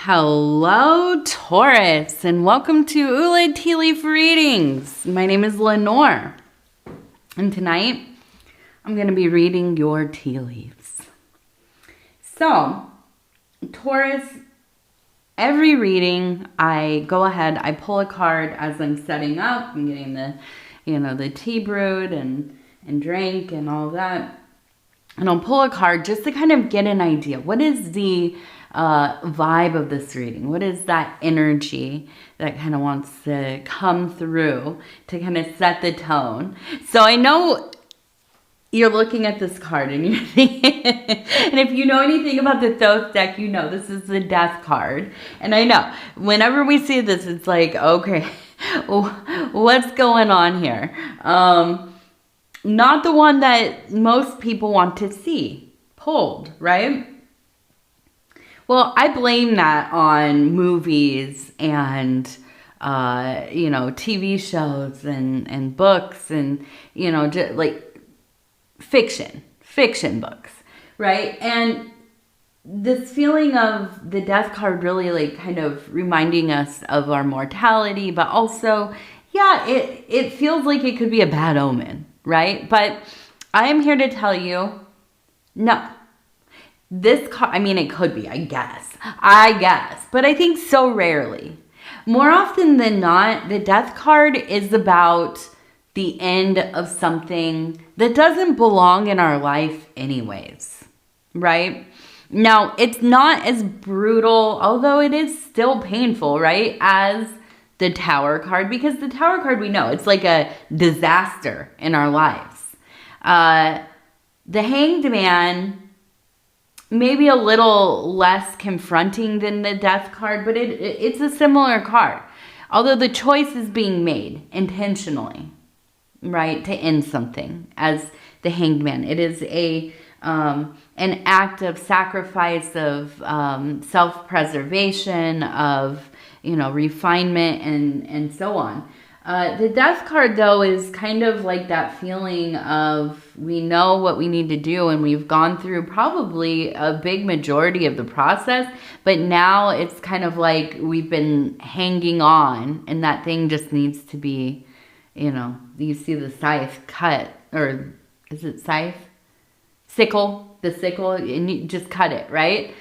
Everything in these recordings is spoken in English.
Hello, Taurus, and welcome to Ula Tea Leaf Readings. My name is Lenor, and tonight I'm going to be reading your tea leaves. So, Taurus, every reading I go ahead, I pull a card as I'm setting up. I'm getting the tea brewed and drink and all that. And I'll pull a card just to kind of get an idea. What is the vibe of this reading? What is that energy that kind of wants to come through to kind of set the tone? So I know you're looking at this card and you're thinking, and if you know anything about the Thoth deck, you know this is the death card. And I know whenever we see this, it's like, okay, what's going on here? Not the one that most people want to see pulled, right? Well, I blame that on movies and, TV shows and books and, just like fiction books, right? And this feeling of the death card really like kind of reminding us of our mortality, but also, yeah, it feels like it could be a bad omen, right? But I am here to tell you, no. This card, I mean, it could be, I guess, but I think so rarely. More often than not, the death card is about the end of something that doesn't belong in our life anyways, right? Now, it's not as brutal, although it is still painful, right, as the Tower card, because the Tower card, we know, it's like a disaster in our lives. The Hanged Man, maybe a little less confronting than the death card, but it's a similar card. Although the choice is being made intentionally, right, to end something as the Hanged Man. It is an act of sacrifice, of self-preservation, of refinement and so on. The death card, though, is kind of like that feeling of we know what we need to do and we've gone through probably a big majority of the process, but now it's kind of like we've been hanging on and that thing just needs to be, you see the scythe cut, or is it scythe? Sickle, the sickle, and you just cut it, right?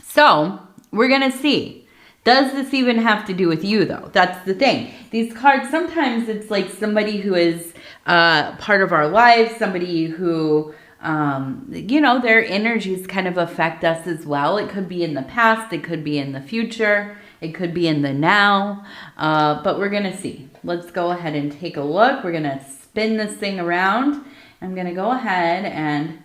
So we're going to see. Does this even have to do with you, though? That's the thing. These cards, sometimes it's like somebody who is part of our lives, somebody who, their energies kind of affect us as well. It could be in the past. It could be in the future. It could be in the now. But we're going to see. Let's go ahead and take a look. We're going to spin this thing around. I'm going to go ahead and...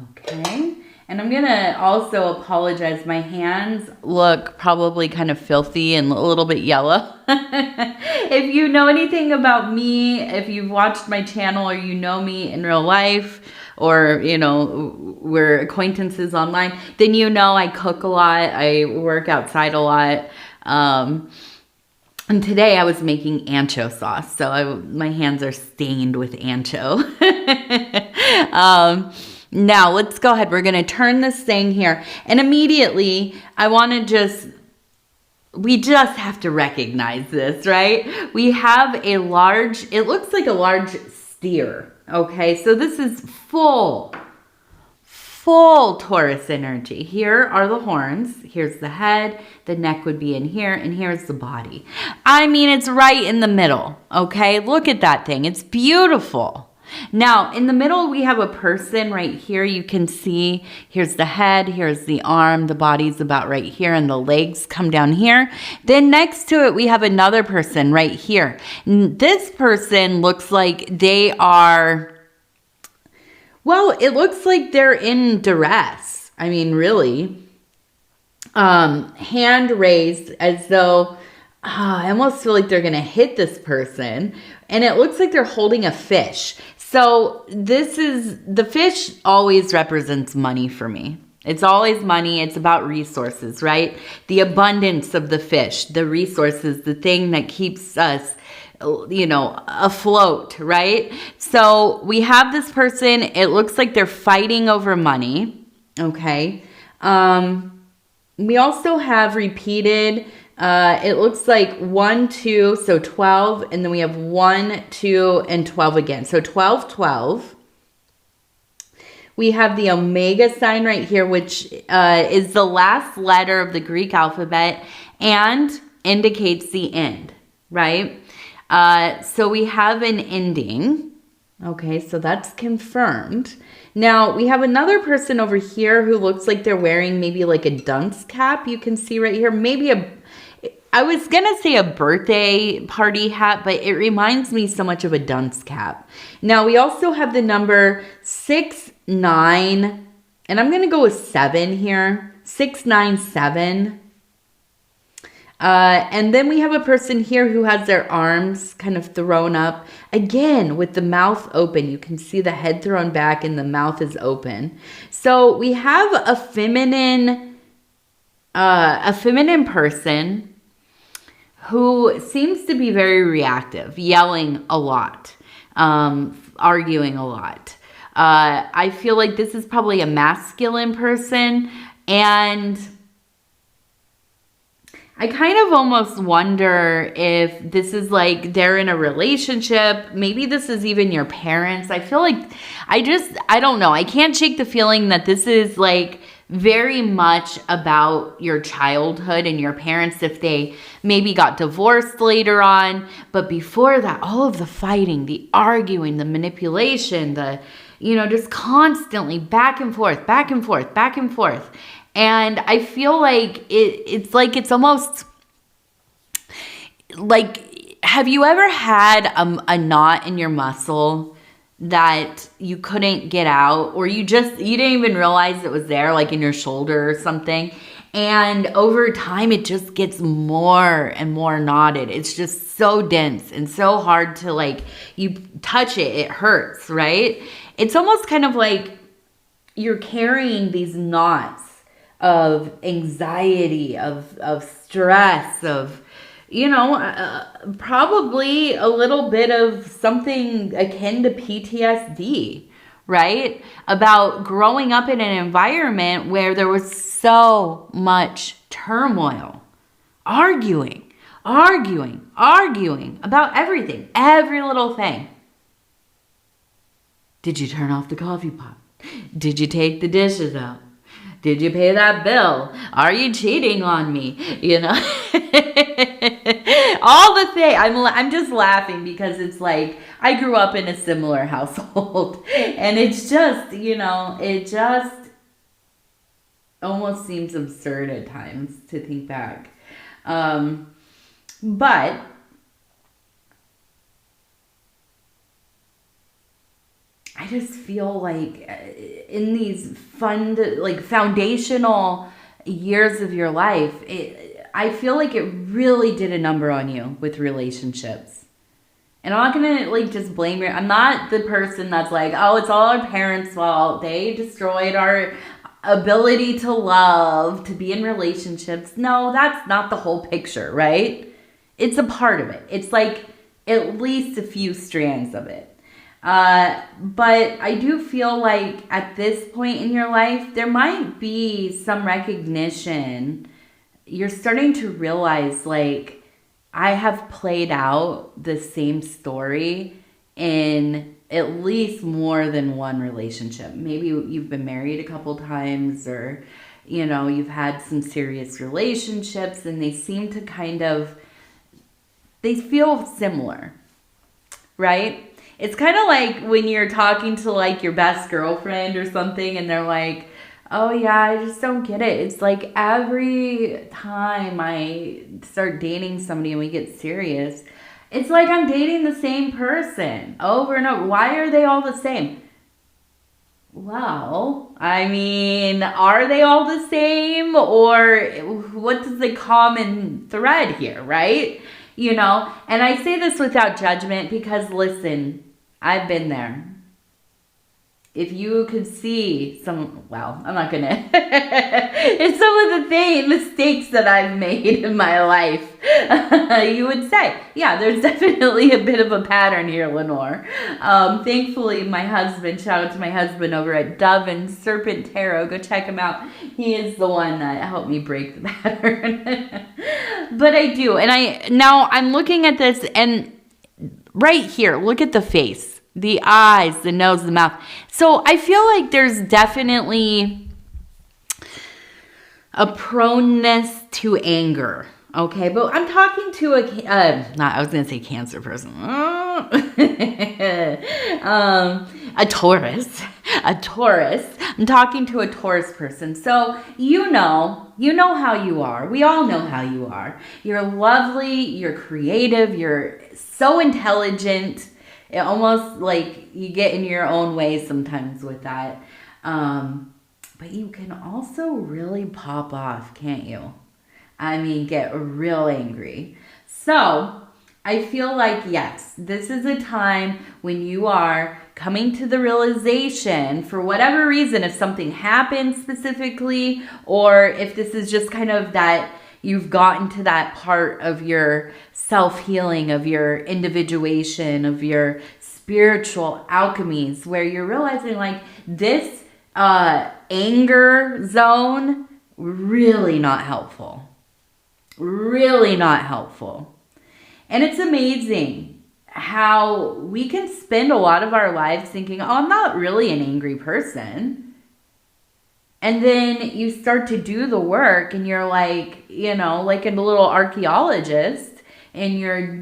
Okay. And I'm going to also apologize. My hands look probably kind of filthy and a little bit yellow. If you know anything about me, if you've watched my channel or you know me in real life or, we're acquaintances online, then I cook a lot. I work outside a lot. And today I was making ancho sauce. So my hands are stained with ancho. Now, let's go ahead. We're going to turn this thing here. And immediately, we just have to recognize this, right? We have it looks like a large steer, okay? So this is full Taurus energy. Here are the horns. Here's the head. The neck would be in here, and here's the body. I mean, it's right in the middle, okay? Look at that thing. It's beautiful. Now, in the middle, we have a person right here. You can see here's the head, here's the arm, the body's about right here, and the legs come down here. Then next to it, we have another person right here. This person looks like they are, well, it looks like they're in duress. I mean, really. Hand raised as though, I almost feel like they're going to hit this person. And it looks like they're holding a fish. So the fish always represents money for me. It's always money. It's about resources, right? The abundance of the fish, the resources, the thing that keeps us, afloat, right? So we have this person. It looks like they're fighting over money. Okay. We also have repeated, it looks like 1, 2, so 12, and then we have 1, 2, and 12 again. So 12, 12. We have the omega sign right here, which is the last letter of the Greek alphabet and indicates the end, right? So we have an ending. Okay, so that's confirmed. Now, we have another person over here who looks like they're wearing maybe like a dunce cap. You can see right here. Maybe I was going to say a birthday party hat, but it reminds me so much of a dunce cap. Now, we also have the number 6, 9, and I'm going to go with 7 here. 697. And then we have a person here who has their arms kind of thrown up. Again, with the mouth open. You can see the head thrown back and the mouth is open. So we have a feminine person who seems to be very reactive, yelling a lot, arguing a lot. I feel like this is probably a masculine person, and I kind of almost wonder if this is like they're in a relationship. Maybe this is even your parents. I feel like I don't know. I can't shake the feeling that this is like very much about your childhood and your parents, if they maybe got divorced later on. But before that, all of the fighting, the arguing, the manipulation, just constantly back and forth, back and forth, back and forth. And I feel like it's almost like, have you ever had a knot in your muscle that you couldn't get out, or you didn't even realize it was there, like in your shoulder or something? And over time, it just gets more and more knotted. It's just so dense and so hard to, like, you touch it, it hurts, right? It's almost kind of like you're carrying these knots of anxiety, of stress, of, probably a little bit of something akin to PTSD, right? About growing up in an environment where there was so much turmoil, arguing about everything, every little thing. Did you turn off the coffee pot? Did you take the dishes out? Did you pay that bill? Are you cheating on me? All the things. I'm just laughing because it's like I grew up in a similar household, and it's just, it just almost seems absurd at times to think back. But I just feel like in these foundational years of your life, I feel like it really did a number on you with relationships. And I'm not going to just blame I'm not the person that's like, oh, it's all our parents' fault. They destroyed our ability to love, to be in relationships. No, that's not the whole picture, right? It's a part of it. It's like at least a few strands of it. But I do feel like at this point in your life, there might be some recognition. You're starting to realize, like, I have played out the same story in at least more than one relationship. Maybe you've been married a couple times, or, you've had some serious relationships, and they seem to they feel similar, right? It's kind of like when you're talking to, like, your best girlfriend or something, and they're like, oh yeah, I just don't get it. It's like every time I start dating somebody and we get serious, it's like I'm dating the same person over and over. Why are they all the same? Well, I mean, are they all the same, or what is the common thread here, right? And I say this without judgment because, listen, I've been there. if you could see well, I'm not going to, it's some of the mistakes that I've made in my life, you would say, yeah, there's definitely a bit of a pattern here, Lenor. Thankfully, my husband, shout out to my husband over at Dove and Serpent Tarot, go check him out. He is the one that helped me break the pattern. But I do, and now I'm looking at this, and right here, look at the face. The eyes, the nose, the mouth. So I feel like there's definitely a proneness to anger. Okay, but I'm talking to I was going to say Cancer person. A Taurus. A Taurus. I'm talking to a Taurus person. So you know how you are. We all know how you are. You're lovely. You're creative. You're so intelligent. It almost like you get in your own way sometimes with that. But you can also really pop off, can't you? I mean, get real angry. So I feel like, yes, this is a time when you are coming to the realization, for whatever reason, if something happened specifically, or if this is just kind of that you've gotten to that part of your self-healing, of your individuation, of your spiritual alchemies, where you're realizing like this anger zone, really not helpful. Really not helpful. And it's amazing how we can spend a lot of our lives thinking, oh, I'm not really an angry person. And then you start to do the work and you're like, like a little archaeologist, and you're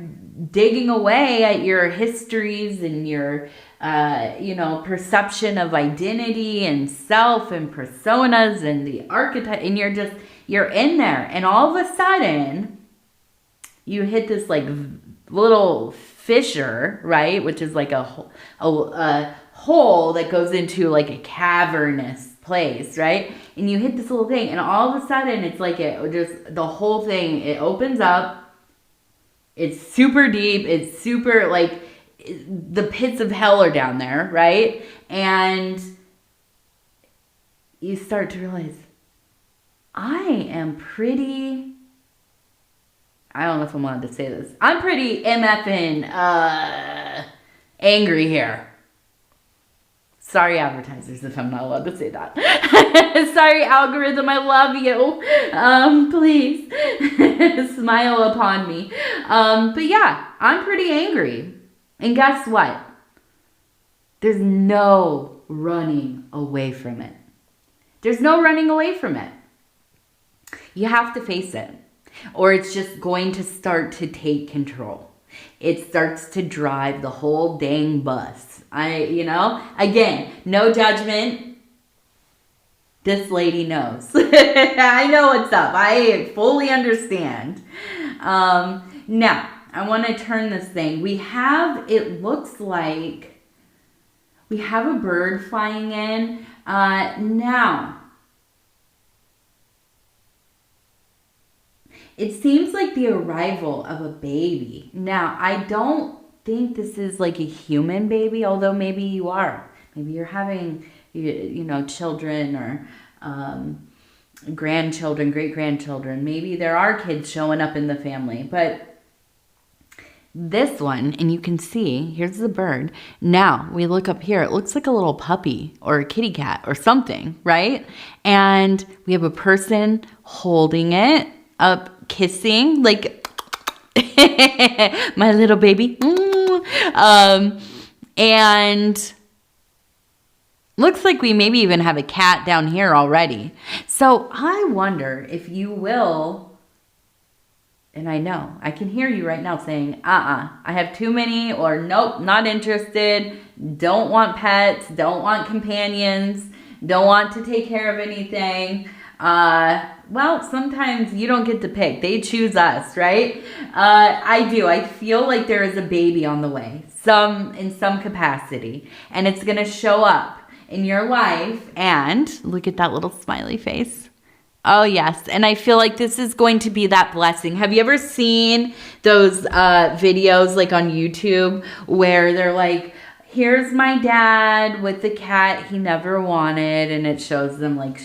digging away at your histories and your, perception of identity and self and personas and the archetype, and you're in there. And all of a sudden, you hit this like little fissure, right? Which is like a hole that goes into like a cavernous place, right? And you hit this little thing, and all of a sudden it's like the whole thing, it opens up. It's super deep. It's super like the pits of hell are down there, right? And you start to realize, I am pretty, I don't know if I'm allowed to say this. I'm pretty MFing angry here. Sorry, advertisers, if I'm not allowed to say that. Sorry, algorithm, I love you. Please smile upon me. But yeah, I'm pretty angry. And guess what? There's no running away from it. There's no running away from it. You have to face it, or it's just going to start to take control. It starts to drive the whole dang bus. Again, no judgment. This lady knows. I know what's up. I fully understand. Now, I want to turn this thing. It looks like we have a bird flying in. Now, it seems like the arrival of a baby. Now, I don't think this is like a human baby, although maybe you are. Maybe you're having, children or grandchildren, great-grandchildren. Maybe there are kids showing up in the family. But this one, and you can see, here's the bird. Now, we look up here. It looks like a little puppy or a kitty cat or something, right? And we have a person holding it up, kissing, like, my little baby. And looks like we maybe even have a cat down here already. So I wonder if you will, and I know, I can hear you right now saying, I have too many, or nope, not interested, don't want pets, don't want companions, don't want to take care of anything. Well, sometimes you don't get to pick. They choose us, right? I do. I feel like there is a baby on the way, in some capacity, and it's going to show up in your life. And look at that little smiley face. Oh, yes. And I feel like this is going to be that blessing. Have you ever seen those videos like on YouTube where they're like, here's my dad with the cat he never wanted, and it shows them like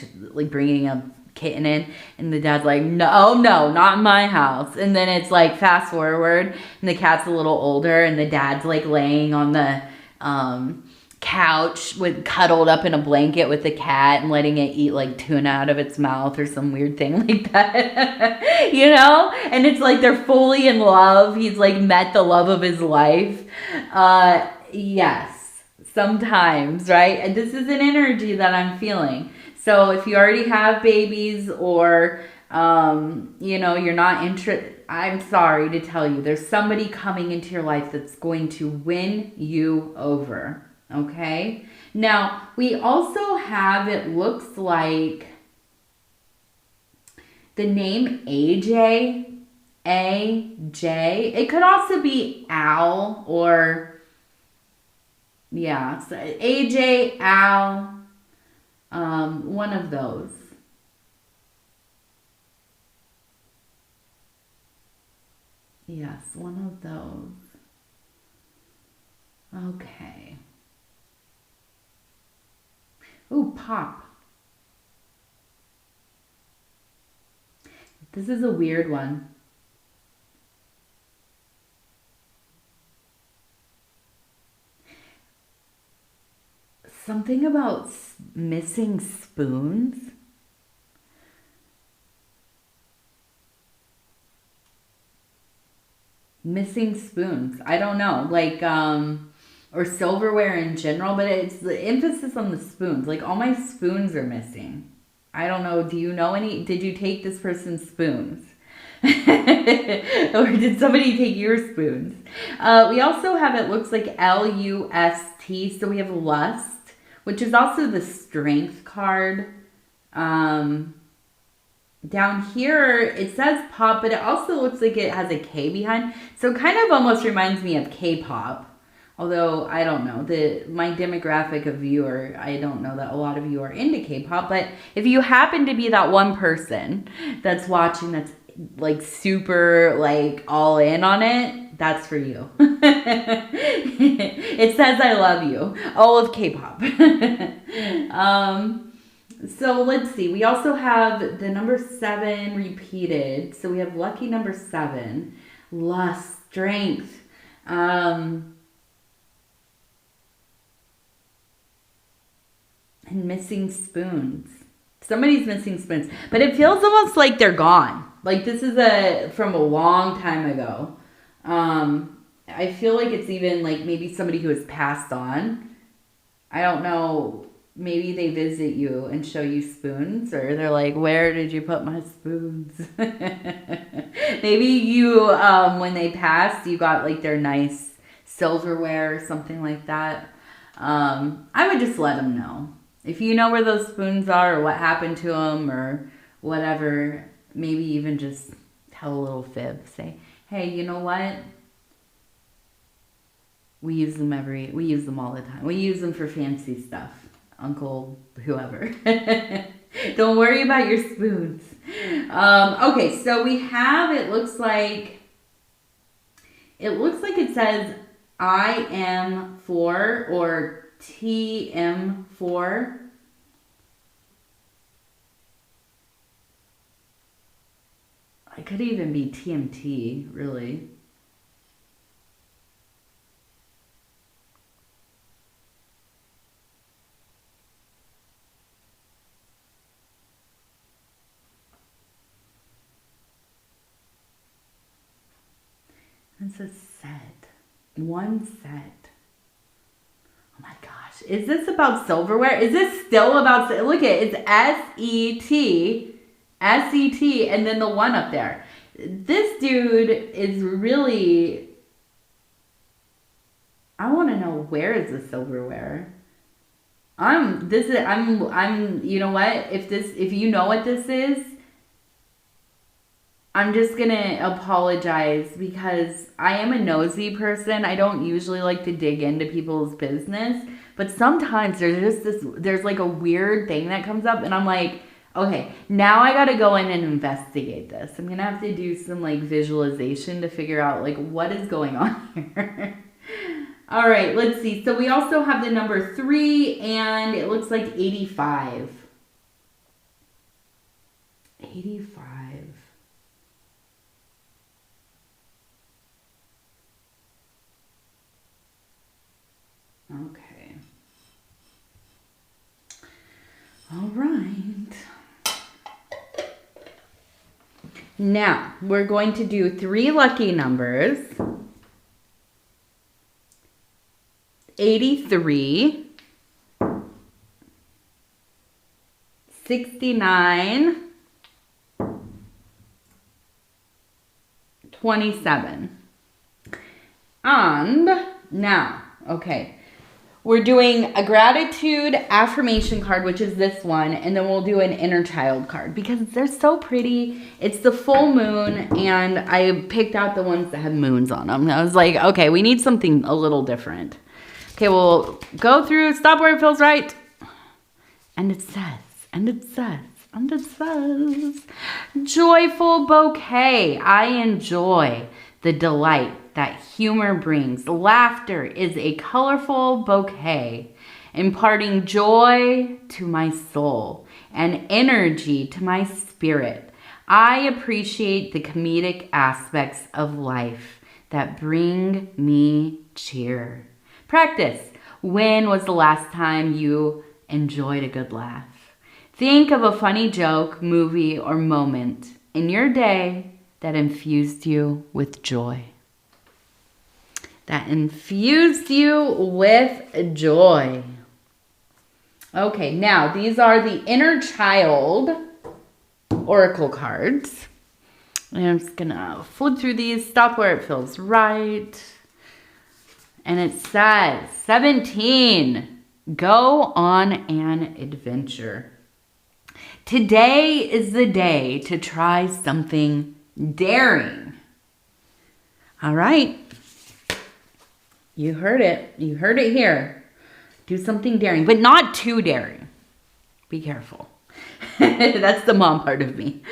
bringing a kitten in, and the dad's like, no, not in my house. And then it's like fast forward, and the cat's a little older, and the dad's like laying on the couch cuddled up in a blanket with the cat and letting it eat like tuna out of its mouth or some weird thing like that. You know, and it's like they're fully in love. He's like met the love of his life. Yes, sometimes, right? And this is an energy that I'm feeling. So if you already have babies, or you know, you're not interested, I'm sorry to tell you, there's somebody coming into your life that's going to win you over. Okay. Now we also have, it looks like, the name AJ. It could also be Al, or yeah, so AJ, Al, one of those. Yes, one of those. Okay. Ooh, Pop. This is a weird one. Something about missing spoons. Missing spoons. I don't know. Like, or silverware in general, but it's the emphasis on the spoons. Like, all my spoons are missing. I don't know. Do you know any? Did you take this person's spoons? Or did somebody take your spoons? We also have, it looks like LUST. So we have lust, which is also the strength card. Down here, it says pop, but it also looks like it has a K behind. So it kind of almost reminds me of K-pop. Although, I don't know, my demographic of viewer, I don't know that a lot of you are into K-pop. But if you happen to be that one person that's watching that's like super like all in on it, that's for you. It says I love you. All of K-pop. So let's see. We also have the number 7 repeated. So we have lucky number 7. Lust, strength. And missing spoons. Somebody's missing spoons. But it feels almost like they're gone. Like this is from a long time ago. I feel like it's even like maybe somebody who has passed on. I don't know. Maybe they visit you and show you spoons, or they're like, where did you put my spoons? Maybe you, when they passed, you got like their nice silverware or something like that. I would just let them know. If you know where those spoons are or what happened to them or whatever, maybe even just tell a little fib. Say, hey, you know what? We use them all the time. We use them for fancy stuff. Uncle whoever. Don't worry about your spoons. Okay, so we have, it looks like it says I am 4 or TM4. It could even be TMT, really. It's a set. One set. Oh my gosh. Is this about silverware? Is this still about... Look at it. It's S-E-T. S-E-T. And then the 1 up there. This dude is really... I want to know, where is the silverware? You know what? If you know what this is, I'm just going to apologize because I am a nosy person. I don't usually like to dig into people's business, but sometimes there's like a weird thing that comes up and I'm like, okay, now I got to go in and investigate this. I'm going to have to do some like visualization to figure out like what is going on here. All right, let's see. So we also have the number 3, and it looks like 85. 85. Okay. All right. Now, we're going to do 3 lucky numbers. 83, 69, 27. And now, okay, we're doing a gratitude affirmation card, which is this one, and then we'll do an inner child card because they're so pretty. It's the full moon, and I picked out the ones that have moons on them. I was like, okay, we need something a little different. Okay, we'll go through, stop where it feels right. And it says, joyful bouquet. I enjoy the delight that humor brings. Laughter is a colorful bouquet, imparting joy to my soul and energy to my spirit. I appreciate the comedic aspects of life that bring me cheer. Practice. When was the last time you enjoyed a good laugh? Think of a funny joke, movie, or moment in your day that infused you with joy. That infused you with joy. Okay, now these are the inner child oracle cards. And I'm just gonna flip through these, stop where it feels right. And it says, 17, go on an adventure. Today is the day to try something daring. All right. You heard it. You heard it here. Do something daring, but not too daring. Be careful. That's the mom part of me.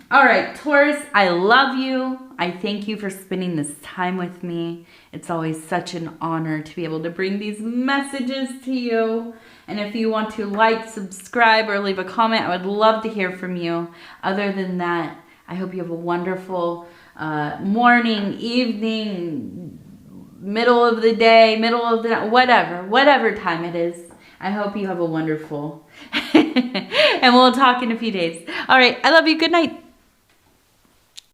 All right, Taurus, I love you. I thank you for spending this time with me. It's always such an honor to be able to bring these messages to you. And if you want to like, subscribe, or leave a comment, I would love to hear from you. Other than that, I hope you have a wonderful morning, evening, middle of the day, middle of the night, whatever time it is. I hope you have a wonderful, and we'll talk in a few days. All right, I love you. Good night.